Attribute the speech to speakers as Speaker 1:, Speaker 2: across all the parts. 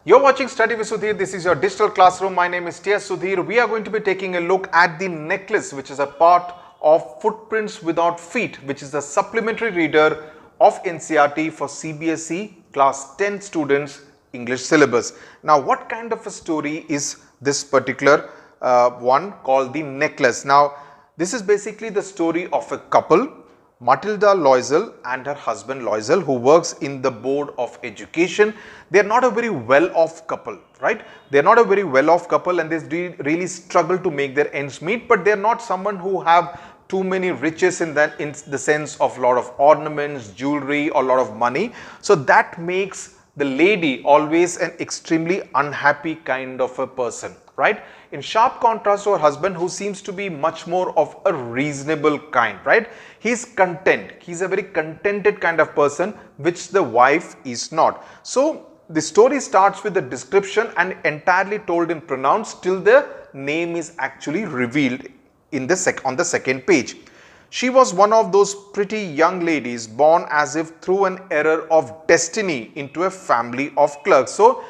Speaker 1: You're watching Study with Sudhir. This is your digital classroom. My name is Sudhir. We are going to be taking a look at the necklace, which is a part of Footprints Without Feet, which is the supplementary reader of NCERT for CBSE class 10 students English syllabus. Now, what kind of a story is this particular one called the necklace? Now, this is basically the story of a couple, Matilda Loisel and her husband Loisel, who works in the Board of Education. They are not a very well-off couple, right? They are not a very well-off couple, and they really struggle to make their ends meet, but they are not someone who have too many riches in the sense of a lot of ornaments, jewelry, or a lot of money. So that makes the lady always an extremely unhappy kind of a person, right? In sharp contrast to her husband, who seems to be much more of a reasonable kind, right? He's content. He's a very contented kind of person, which the wife is not. So the story starts with the description and entirely told in pronouns till the name is actually revealed in on the second page. She was one of those pretty young ladies born as if through an error of destiny into a family of clerks. So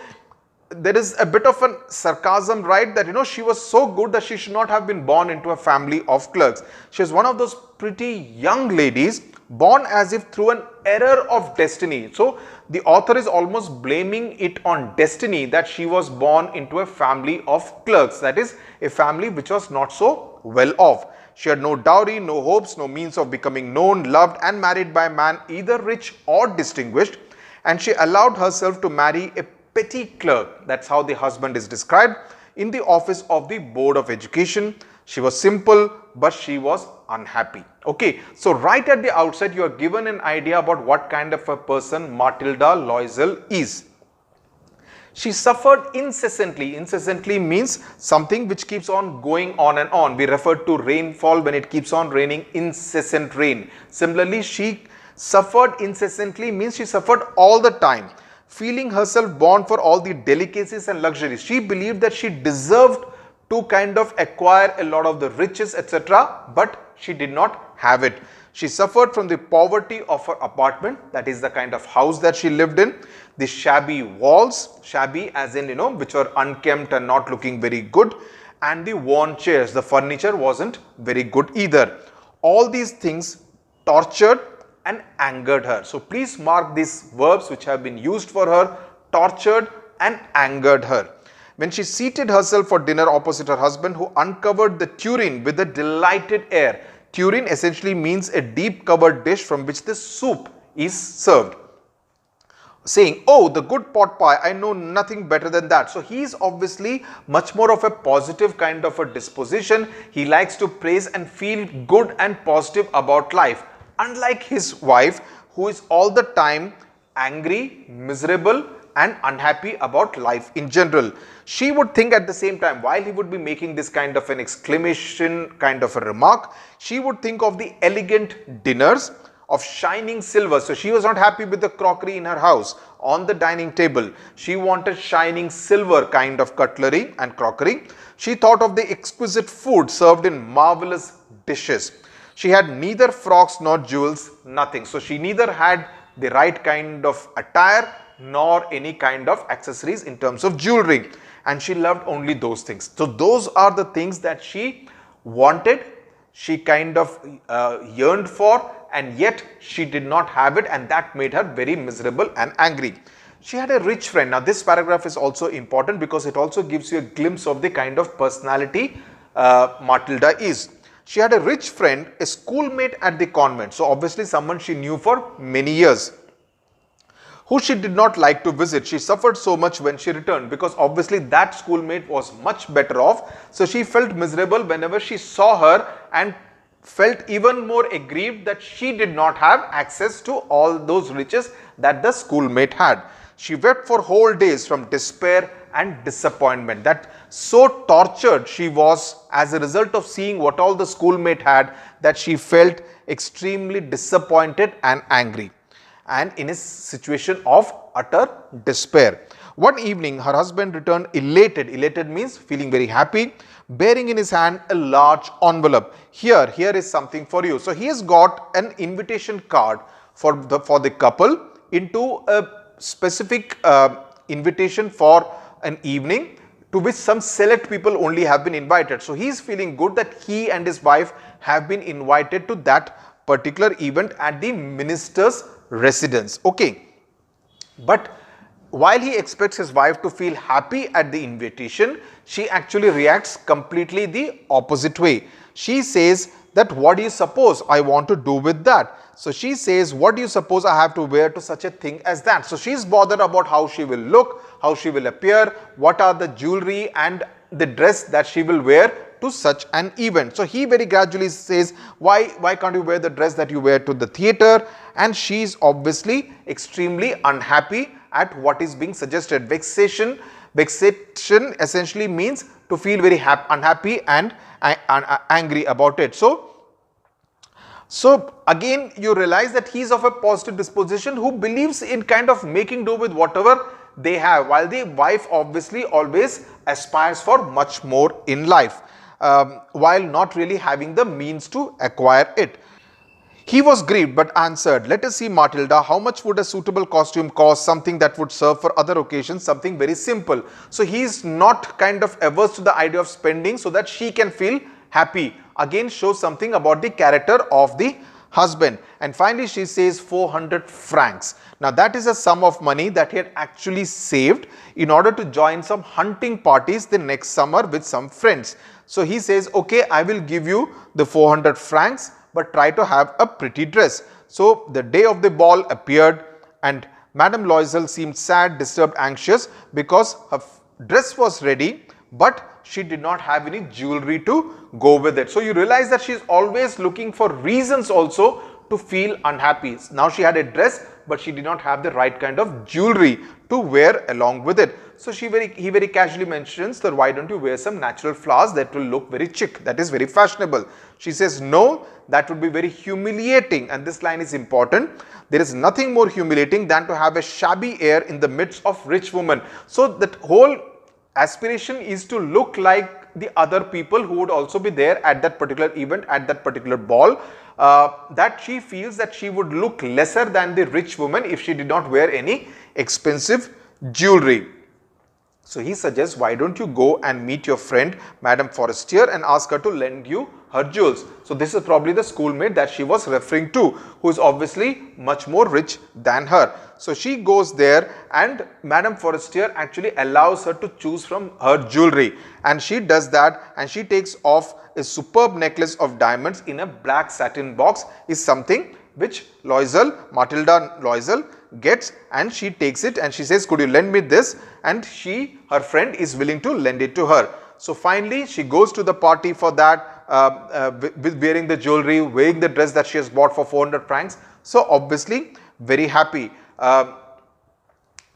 Speaker 1: there is a bit of a sarcasm, right, that she was so good that she should not have been born into a family of clerks. She was one of those pretty young ladies born as if through an error of destiny. So the author is almost blaming it on destiny that she was born into a family of clerks, that is a family which was not so well off. She had no dowry, no hopes, no means of becoming known, loved and married by a man either rich or distinguished, and she allowed herself to marry a petty clerk, that's how the husband is described, in the office of the Board of Education. She was simple, but she was unhappy. Okay, so right at the outset, you are given an idea about what kind of a person Matilda Loisel is. She suffered incessantly. Incessantly means something which keeps on going on and on. We refer to rainfall when it keeps on raining, incessant rain. Similarly, she suffered incessantly means she suffered all the time, feeling herself born for all the delicacies and luxuries. She believed that she deserved to kind of acquire a lot of the riches, etc., but she did not have it. She suffered from the poverty of her apartment, that is the kind of house that she lived in, the shabby walls, shabby as in, which were unkempt and not looking very good, and the worn chairs. The furniture wasn't very good either. All these things tortured and angered her. So please mark these verbs which have been used for her: tortured and angered her. When she seated herself for dinner opposite her husband, who uncovered the tureen with a delighted air. Tureen essentially means a deep covered dish from which the soup is served, saying, "Oh, the good pot pie, I know nothing better than that." So he is obviously much more of a positive kind of a disposition. He likes to praise and feel good and positive about life, unlike his wife, who is all the time angry, miserable and unhappy about life in general. She would think at the same time, while he would be making this kind of an exclamation kind of a remark, she would think of the elegant dinners of shining silver. So she was not happy with the crockery in her house on the dining table. She wanted shining silver kind of cutlery and crockery. She thought of the exquisite food served in marvelous dishes. She had neither frocks nor jewels, nothing. So she neither had the right kind of attire nor any kind of accessories in terms of jewelry, and she loved only those things. So those are the things that she wanted, she kind of yearned for, and yet she did not have it, and that made her very miserable and angry. She had a rich friend. Now this paragraph is also important because it also gives you a glimpse of the kind of personality Matilda is. She had a rich friend, a schoolmate at the convent, so obviously someone she knew for many years, who she did not like to visit. She suffered so much when she returned because obviously that schoolmate was much better off. So she felt miserable whenever she saw her and felt even more aggrieved that she did not have access to all those riches that the schoolmate had. She wept for whole days from despair and disappointment, that so tortured she was as a result of seeing what all the schoolmate had, that she felt extremely disappointed and angry, and in a situation of utter despair. One evening, her husband returned elated. Elated means feeling very happy, bearing in his hand a large envelope. Here is something for you. So he has got an invitation card for the couple into a specific invitation for an evening to which some select people only have been invited. So he is feeling good that he and his wife have been invited to that particular event at the minister's residence. Okay. But while he expects his wife to feel happy at the invitation, she actually reacts completely the opposite way. She says that, what do you suppose I want to do with that? So she says, what do you suppose I have to wear to such a thing as that? So she is bothered about how she will look, how she will appear, what are the jewelry and the dress that she will wear to such an event. So he very gradually says, why can't you wear the dress that you wear to the theatre? And she is obviously extremely unhappy at what is being suggested. Vexation essentially means to feel very unhappy and angry about it. So again you realize that he is of a positive disposition who believes in kind of making do with whatever they have, while the wife obviously always aspires for much more in life, while not really having the means to acquire it. He was grieved but answered, let us see, Matilda, how much would a suitable costume cost, something that would serve for other occasions, something very simple. So he is not kind of averse to the idea of spending so that she can feel happy. Again shows something about the character of the husband. And finally she says 400 francs. Now that is a sum of money that he had actually saved in order to join some hunting parties the next summer with some friends. So he says, okay, I will give you the 400 francs, but try to have a pretty dress. So the day of the ball appeared and Madame Loisel seemed sad, disturbed, anxious because her dress was ready, but she did not have any jewelry to go with it. So you realize that she is always looking for reasons also to feel unhappy. Now she had a dress, but she did not have the right kind of jewelry to wear along with it. So he very casually mentions that, why don't you wear some natural flowers that will look very chic, that is very fashionable. She says, no, that would be very humiliating, and this line is important. There is nothing more humiliating than to have a shabby air in the midst of rich women. So that whole aspiration is to look like the other people who would also be there at that particular event, at that particular ball, that she feels that she would look lesser than the rich woman if she did not wear any expensive jewelry. So he suggests, why don't you go and meet your friend Madame Forestier and ask her to lend you her jewels. So this is probably the schoolmate that she was referring to, who is obviously much more rich than her. So she goes there and Madame Forestier actually allows her to choose from her jewelry, and she does that, and she takes off a superb necklace of diamonds in a black satin box, is something which Matilda Loisel gets, and she takes it and she says, could you lend me this? And her friend is willing to lend it to her. So finally she goes to the party for that, with wearing the jewelry, wearing the dress that she has bought for 400 francs. So obviously very happy.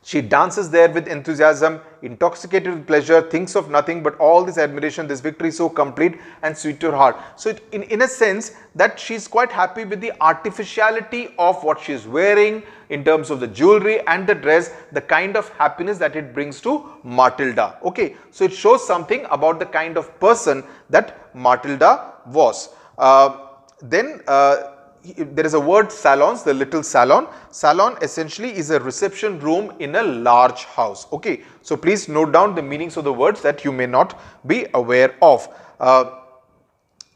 Speaker 1: She dances there with enthusiasm, intoxicated with pleasure, thinks of nothing but all this admiration, this victory so complete and sweet to her heart. So in a sense that she is quite happy with the artificiality of what she is wearing in terms of the jewelry and the dress, the kind of happiness that it brings to Matilda. Okay, so it shows something about the kind of person that Matilda was. There is a word salons, the little salon. Salon essentially is a reception room in a large house. Okay, so please note down the meanings of the words that you may not be aware of.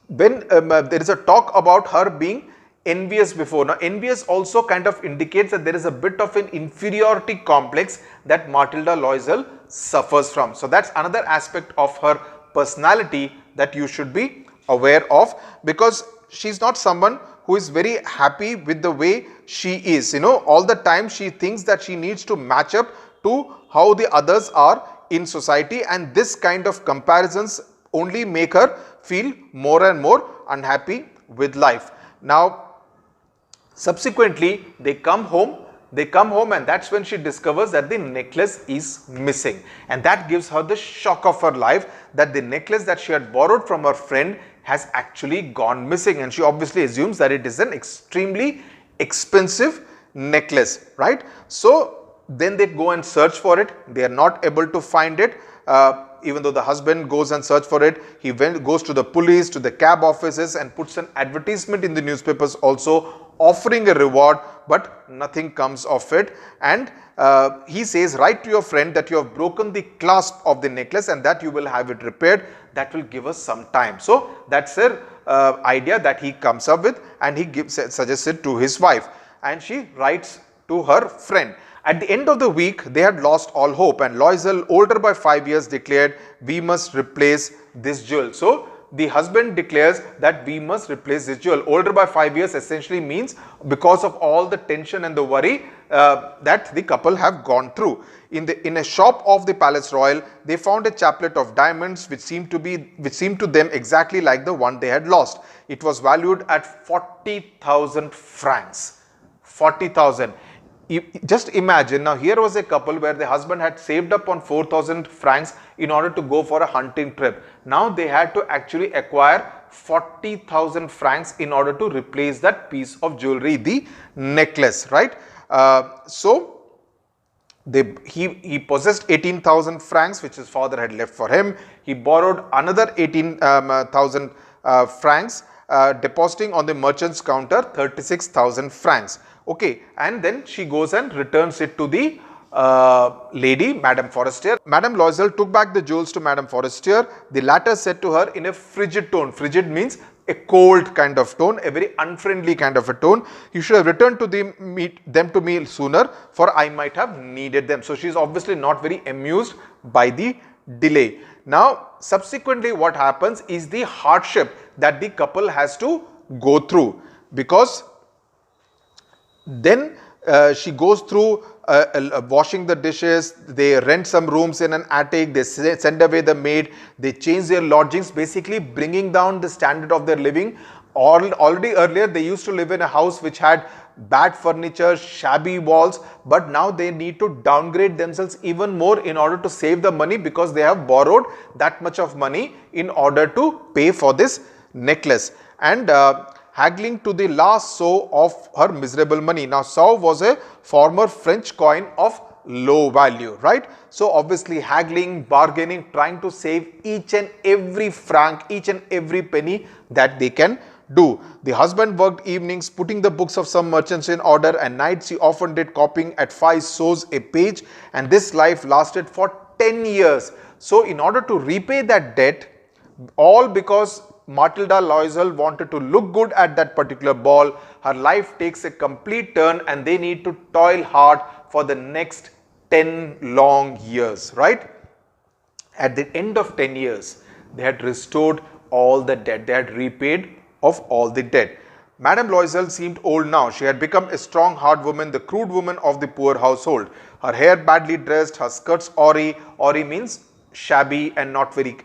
Speaker 1: When there is a talk about her being envious before. Now envious also kind of indicates that there is a bit of an inferiority complex that Matilda Loisel suffers from. So that's another aspect of her personality that you should be aware of, because she is not someone who is very happy with the way she is. All the time she thinks that she needs to match up to how the others are in society, and this kind of comparisons only make her feel more and more unhappy with life. Now subsequently they come home and that's when she discovers that the necklace is missing, and that gives her the shock of her life, that the necklace that she had borrowed from her friend has actually gone missing, and she obviously assumes that it is an extremely expensive necklace, right? So then they go and search for it. They are not able to find it. Even though the husband goes and search for it, he goes to the police, to the cab offices, and puts an advertisement in the newspapers also offering a reward, but nothing comes of it. And he says, write to your friend that you have broken the clasp of the necklace and that you will have it repaired. That will give us some time. So that's an idea that he comes up with, and he suggests it to his wife, and she writes to her friend. At the end of the week, they had lost all hope, and Loisel, older by 5 years, declared, we must replace this jewel. So the husband declares that we must replace this jewel. Older by 5 years essentially means because of all the tension and the worry that the couple have gone through. In a shop of the Palace Royal, they found a chaplet of diamonds which seemed to them exactly like the one they had lost. It was valued at 40,000 francs. 40,000. Just imagine, now here was a couple where the husband had saved up on 4,000 francs in order to go for a hunting trip. Now they had to actually acquire 40,000 francs in order to replace that piece of jewelry, the necklace, right? He possessed 18,000 francs which his father had left for him. He borrowed another 18,000 francs, depositing on the merchant's counter 36,000 francs. Okay, and then she goes and returns it to the lady, Madame Forestier. Madame Loisel took back the jewels to Madame Forestier. The latter said to her in a frigid tone. Frigid means a cold kind of tone, a very unfriendly kind of a tone. You should have returned to them to me sooner, for I might have needed them. So she is obviously not very amused by the delay. Now, subsequently what happens is the hardship that the couple has to go through, because then she goes through washing the dishes, they rent some rooms in an attic, they send away the maid, they change their lodgings, basically bringing down the standard of their living. Already earlier they used to live in a house which had bad furniture, shabby walls, but now they need to downgrade themselves even more in order to save the money, because they have borrowed that much of money in order to pay for this necklace, and haggling to the last sou of her miserable money. Now, sou was a former French coin of low value, right? So obviously haggling, bargaining, trying to save each and every franc, each and every penny that they can do. The husband worked evenings putting the books of some merchants in order, and nights he often did copying at 5 sous a page, and this life lasted for 10 years. So in order to repay that debt, all because Matilda Loisel wanted to look good at that particular ball, her life takes a complete turn, and they need to toil hard for the next 10 long years, right? At the end of 10 years, they had restored all the debt, they had repaid of all the debt. Madame Loisel seemed old now. She had become a strong, hard woman, the crude woman of the poor household. Her hair badly dressed, her skirts awry. Awry means shabby and not very,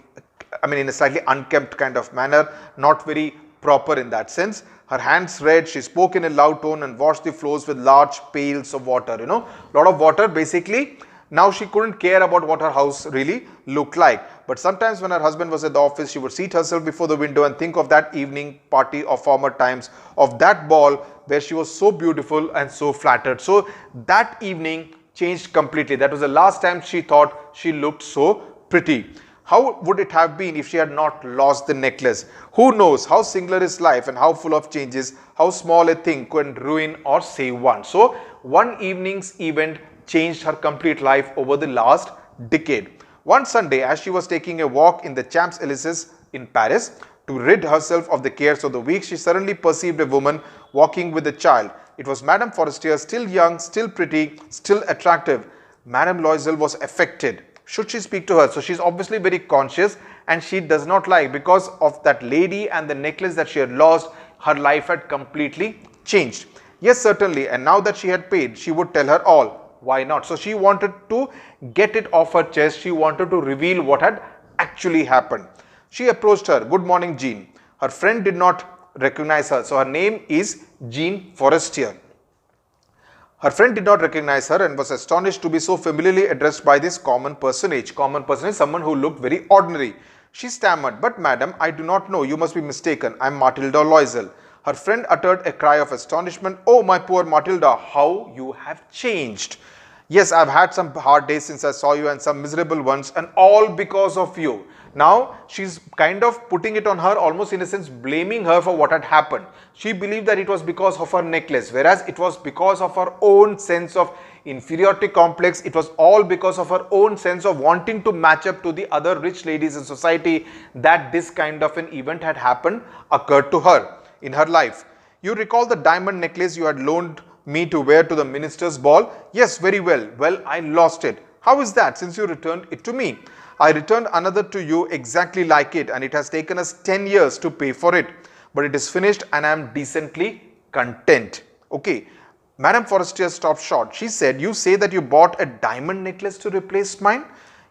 Speaker 1: in a slightly unkempt kind of manner, not very proper in that sense. Her hands red, she spoke in a loud tone and washed the floors with large pails of water, lot of water. Basically, now she couldn't care about what her house really looked like. But sometimes when her husband was at the office, she would seat herself before the window and think of that evening party of former times, of that ball where she was so beautiful and so flattered. So that evening changed completely. That was the last time she thought she looked so pretty. How would it have been if she had not lost the necklace? Who knows how singular is life and how full of changes, how small a thing can ruin or save one. So one evening's event changed her complete life over the last decade. One Sunday, as she was taking a walk in the Champs-Élysées in Paris to rid herself of the cares of the week, she suddenly perceived a woman walking with a child. It was Madame Forestier, still young, still pretty, still attractive. Madame Loisel was affected. Should she speak to her? So she's obviously very conscious, and she does not like, because of that lady and the necklace that she had lost, her life had completely changed. Yes, certainly, and now that she had paid, she would tell her all. Why not? So she wanted to get it off her chest. She wanted to reveal what had actually happened. She approached her. Good morning, Jean. Her friend did not recognize her. So her name is Jean Forestier. Her friend did not recognize her and was astonished to be so familiarly addressed by this common personage. Common person is someone who looked very ordinary. She stammered, "But madam, I do not know. You must be mistaken. I am Matilda Loisel." Her friend uttered a cry of astonishment. "Oh, my poor Matilda, how you have changed." Yes, I've had some hard days since I saw you and some miserable ones, and all because of you. Now she's kind of putting it on her, almost in a sense blaming her for what had happened. She believed that it was because of her necklace, whereas it was because of her own sense of inferiority complex. It was all because of her own sense of wanting to match up to the other rich ladies in society that this kind of an event had happened, occurred to her in her life. You recall the diamond necklace you had loaned me to wear to the minister's ball? Yes, very well. Well, I lost it. How is that, since you returned it to me? I returned another to you exactly like it, and it has taken us 10 years to pay for it. But it is finished and I am decently content. Okay. Madame Forestier stopped short. She said, you say that you bought a diamond necklace to replace mine?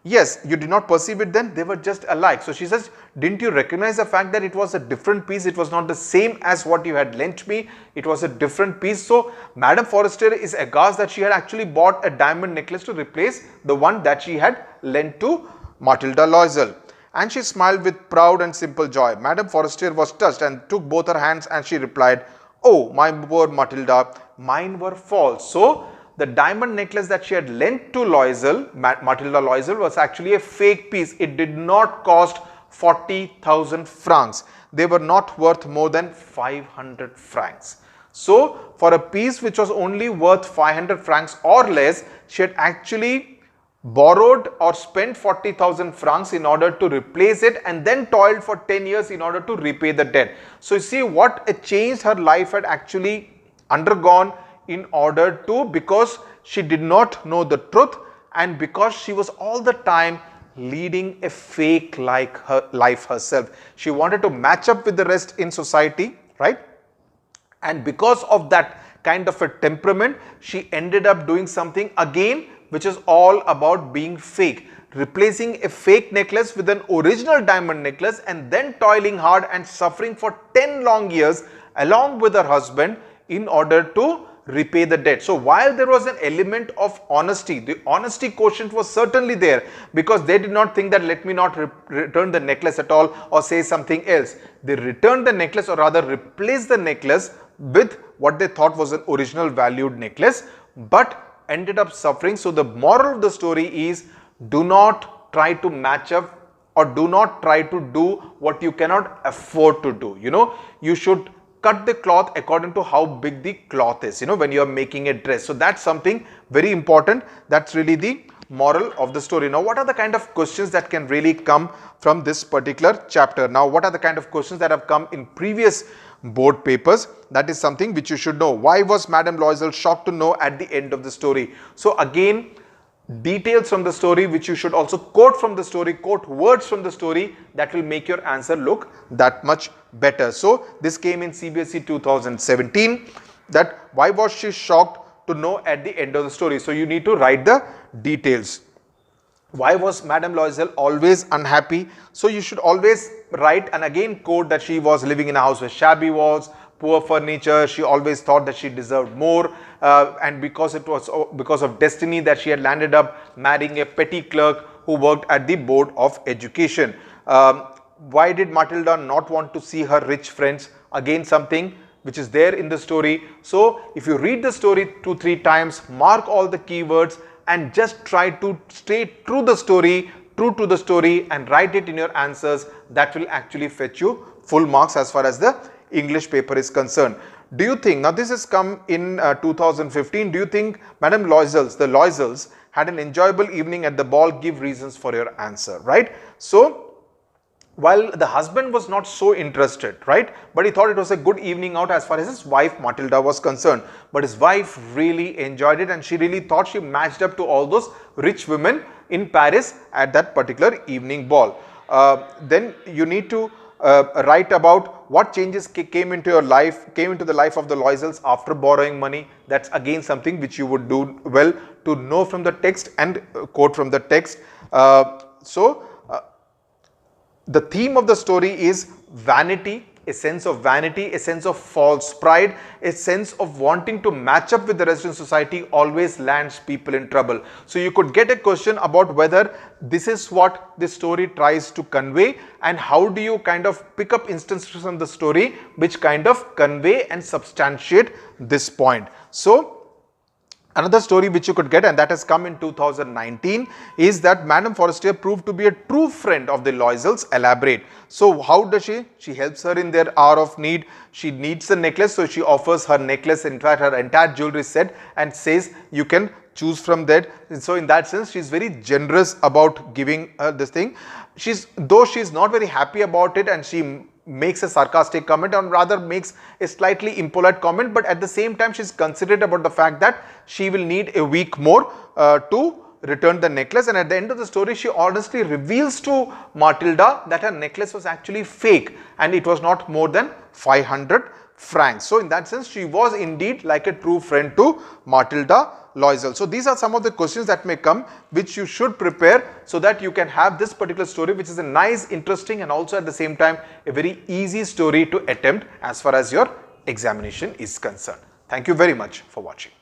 Speaker 1: Yes, you did not perceive it then, they were just alike. So she says, didn't you recognize the fact that it was a different piece? It was not the same as what you had lent me. It was a different piece. So Madame Forestier is aghast that she had actually bought a diamond necklace to replace the one that she had lent to Matilda Loisel. And she smiled with proud and simple joy. Madame Forestier was touched and took both her hands, and she replied, oh, my poor Matilda, mine were false. So the diamond necklace that she had lent to Loisel, Matilda Loisel, was actually a fake piece. It did not cost 40,000 francs. They were not worth more than 500 francs. So for a piece which was only worth 500 francs or less, she had actually borrowed or spent 40,000 francs in order to replace it, and then toiled for 10 years in order to repay the debt. So you see what a change her life had actually undergone in order to, because she did not know the truth, and because she was all the time leading a fake like her life herself. She wanted to match up with the rest in society, right? And because of that kind of a temperament, she ended up doing something again which is all about being fake, replacing a fake necklace with an original diamond necklace, and then toiling hard and suffering for 10 long years along with her husband in order to repay the debt. So while there was an element of honesty, the honesty quotient was certainly there, because they did not think that let me not return the necklace at all or say something else. They returned the necklace, or rather replaced the necklace with what they thought was an original valued necklace, but ended up suffering. So the moral of the story is, do not try to match up, or do not try to do what you cannot afford to do. You know, you should cut the cloth according to how big the cloth is, you know, when you are making a dress. So that's something very important. That's really the moral of the story. Now, what are the kind of questions that can really come from this particular chapter? Now, what are the kind of questions that have come in previous board papers? That is something which you should know. Why was Madame Loisel shocked to know at the end of the story? So again, details from the story which you should also quote from the story, quote words from the story, that will make your answer look that much better. So this came in CBSE 2017, that why was she shocked to know at the end of the story. So you need to write the details. Why was Madame Loisel always unhappy? So you should always write and again quote that she was living in a house with shabby walls, poor furniture. She always thought that she deserved more, and because it was because of destiny that she had landed up marrying a petty clerk who worked at the Board of Education. Why did Matilda not want to see her rich friends? Again, something which is there in the story. So if you read the story 2-3 times, mark all the keywords and just try to stay true to the story and write it in your answers. That will actually fetch you full marks as far as the English paper is concerned. Do you think, now this has come in 2015, do you think Madame Loisels, the Loisels, had an enjoyable evening at the ball? Give reasons for your answer, right? So while the husband was not so interested, right, but he thought it was a good evening out as far as his wife Matilda was concerned. But his wife really enjoyed it, and she really thought she matched up to all those rich women in Paris at that particular evening ball. Then you need to write about what changes came into your life, came into the life of the Loisels after borrowing money. That's again something which you would do well to know from the text and quote from the text. The theme of the story is vanity, a sense of vanity, a sense of false pride, a sense of wanting to match up with the rest of society always lands people in trouble. So you could get a question about whether this is what this story tries to convey, and how do you kind of pick up instances from the story which kind of convey and substantiate this point. So Another story which you could get, and that has come in 2019, is that Madame Forestier proved to be a true friend of the Loisels. Elaborate. So how does she? She helps her in their hour of need. She needs the necklace, so she offers her necklace, in fact her entire jewelry set, and says you can choose from that. And so in that sense, she's very generous about giving her this thing. Though she's not very happy about it, and she makes a sarcastic comment, or rather makes a slightly impolite comment, but at the same time she's considerate about the fact that she will need a week more to return the necklace. And at the end of the story, she honestly reveals to Matilda that her necklace was actually fake and it was not more than 500 francs. So in that sense, she was indeed like a true friend to Matilda Loisel. So these are some of the questions that may come, which you should prepare so that you can have this particular story, which is a nice, interesting, and also at the same time a very easy story to attempt as far as your examination is concerned. Thank you very much for watching.